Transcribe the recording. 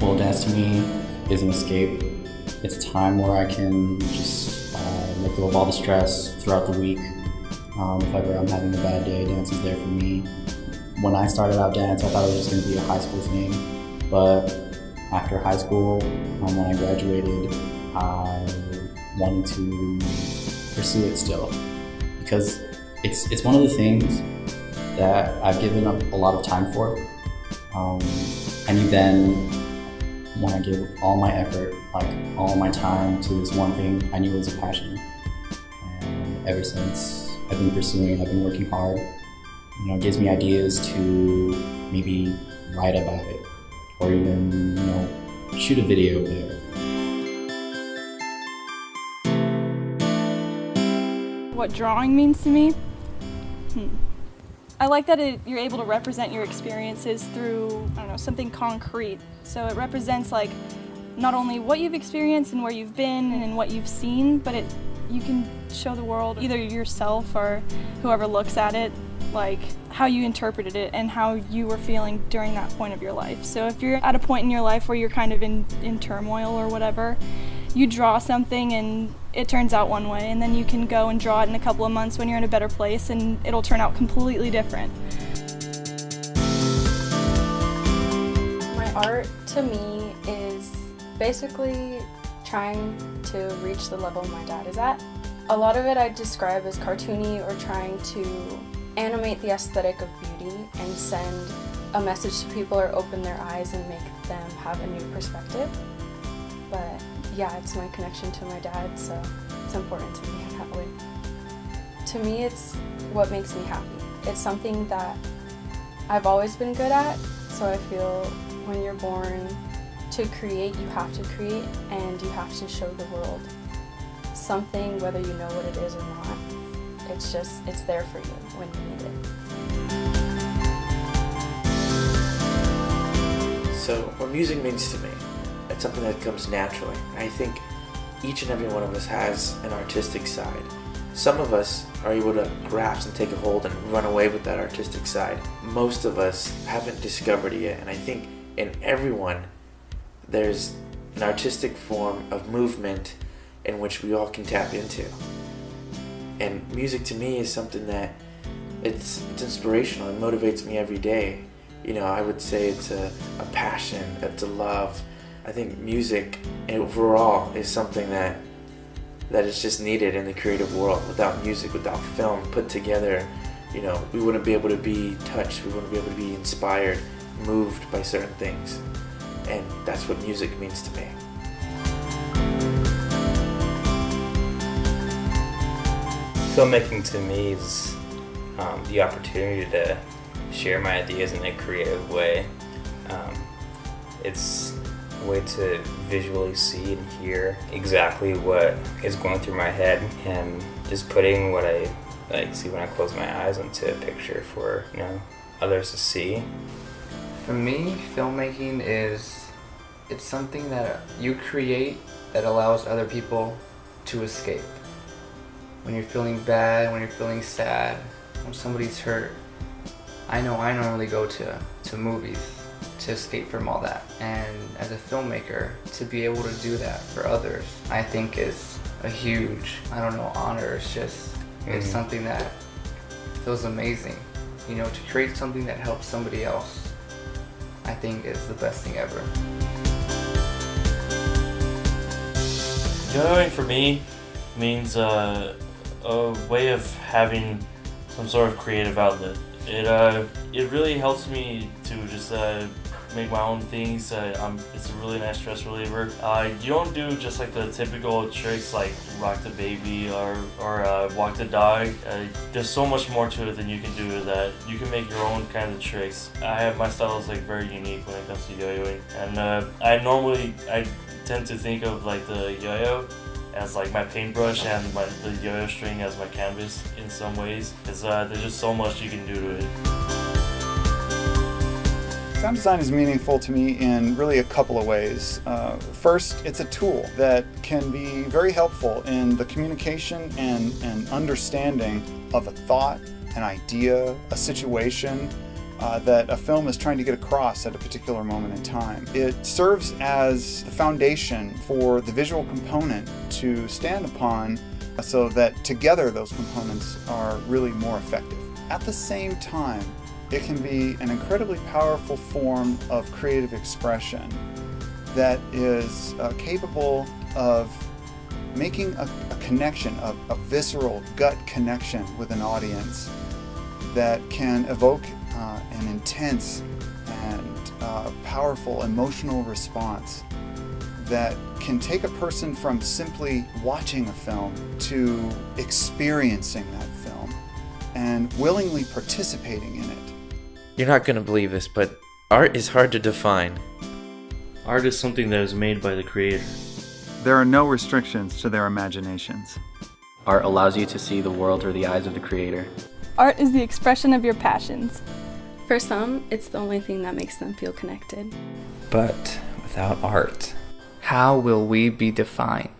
Pole dance to me is an escape. It's a time where I can just let go of all the stress throughout the week. If ever I'm having a bad day, dance is there for me. When I started out dance, I thought it was just going to be a high school thing, but after high school, when I graduated, I wanted to pursue it still, because it's one of the things that I've given up a lot of time for. I knew then, when I give all my effort, like all my time to this one thing, I knew it was a passion. And ever since I've been pursuing, I've been working hard. It gives me ideas to maybe write about it, or even, shoot a video there. What drawing means to me? I like that you're able to represent your experiences through, something concrete. So it represents like not only what you've experienced and where you've been and what you've seen, but you can show the world, either yourself or whoever looks at it, like how you interpreted it and how you were feeling during that point of your life. So if you're at a point in your life where you're kind of in turmoil or whatever, you draw something and it turns out one way, and then you can go and draw it in a couple of months when you're in a better place and it'll turn out completely different. My art to me is basically trying to reach the level my dad is at. A lot of it I describe as cartoony, or trying to animate the aesthetic of beauty and send a message to people or open their eyes and make them have a new perspective. But yeah, it's my connection to my dad, so it's important to me in that way. To me, it's what makes me happy. It's something that I've always been good at, so I feel when you're born to create, you have to create, and you have to show the world something, whether you know what it is or not. It's there for you when you need it. So what music means to me, it's something that comes naturally. I think each and every one of us has an artistic side. Some of us are able to grasp and take a hold and run away with that artistic side. Most of us haven't discovered it yet, and I think in everyone there's an artistic form of movement in which we all can tap into. And music to me is something that it's inspirational. It motivates me every day. I would say it's a passion, it's a love. I think music overall is something that is just needed in the creative world. Without music, without film put together, we wouldn't be able to be touched, we wouldn't be able to be inspired, moved by certain things. And that's what music means to me. Filmmaking to me is the opportunity to share my ideas in a creative way. It's a way to visually see and hear exactly what is going through my head, and just putting what I see when I close my eyes into a picture for others to see. For me, filmmaking it's something that you create that allows other people to escape. When you're feeling bad, when you're feeling sad, when somebody's hurt, I know I normally go to movies to escape from all that. And as a filmmaker, to be able to do that for others, I think is a huge, honor. It's something that feels amazing. To create something that helps somebody else, I think is the best thing ever. Journaling for me means a way of having some sort of creative outlet. It really helps me to just make my own things. It's a really nice stress reliever. You don't do just like the typical tricks like rock the baby or walk the dog. There's so much more to it than you can do with that. You can make your own kind of tricks. My style is like very unique when it comes to yo-yoing, and I tend to think of like the yo-yo as like my paintbrush and the yo-yo string as my canvas in some ways, because there's just so much you can do to it. Sound design is meaningful to me in really a couple of ways. First, it's a tool that can be very helpful in the communication and understanding of a thought, an idea, a situation, that a film is trying to get across at a particular moment in time. It serves as the foundation for the visual component to stand upon so that together those components are really more effective. At the same time, it can be an incredibly powerful form of creative expression that is capable of making a connection, a visceral gut connection with an audience that can evoke an intense and powerful emotional response that can take a person from simply watching a film to experiencing that film and willingly participating in it. You're not going to believe this, but art is hard to define. Art is something that is made by the creator. There are no restrictions to their imaginations. Art allows you to see the world through the eyes of the creator. Art is the expression of your passions. For some, it's the only thing that makes them feel connected. But without art, how will we be defined?